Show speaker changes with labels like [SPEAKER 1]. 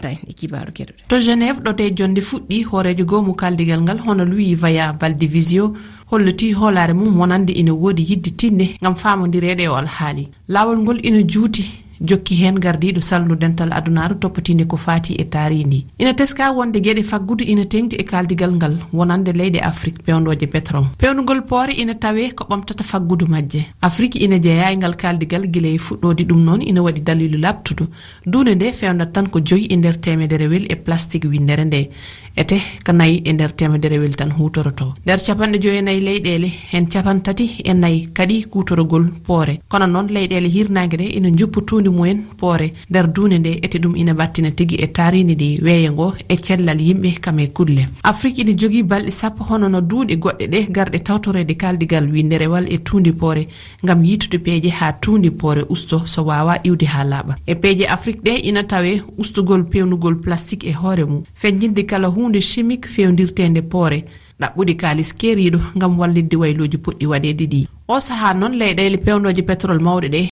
[SPEAKER 1] nodda en e kibaru keɗuɗe.
[SPEAKER 2] To Genève ɗote jonde fuɗɗi horejo goomu kaldigal ngal hono Louis Vaya Valdivisio holliti hoolare mum wonande ina woodi yidde tinne ngam famondirede e alhaali lawol ngol ina juuti jokki hen gardiɗo salnu dental adunaru toppatinde ko fati e taari ndi ina teska wonde gueɗe faggudu ina tengti e kaldigal ngal wonande leyɗe Afrique pewnoje pétrole pewnugol poore ina tawe ko ɓamtata faggudu majje Afrique ina jeeya e ngal kaldigal guila e fuɗɗode ɗum noon ina waɗi dalilu labtudu duune nde fewnat tan ko 5 e nder temederewel e plastique windere nde ete ko 4 e nder temederewel tan hutoroto nder 54 leyɗele hen 34 kadi kutorogol poore kono noon leyɗele hirnage ɗe ina jupputundi mumen poore nder duune nde ete ɗum ina battina tigi e tarini ɗi weeye ngo e cellal yimɓe kame kulle Afrique ina jogui balɗe 10 hono no duuɗe goɗɗe ɗe garɗe tawtorede kaldigal winderewal e tundi poore ngam yitude peeje ha tundi poore usto so wawa iwde ha laaɓa e peeje Afrique ɗe ina tawe ustugol pewnugol plastique e hoore mum feñjinde kala hunde chimique fewdirtende poore ɗaɓɓude kalis keeriɗo ngam wallidde wayloji poɗɗi waɗede ɗi o saha noon leyɗele pewnoje pétrole mawɗe ɗe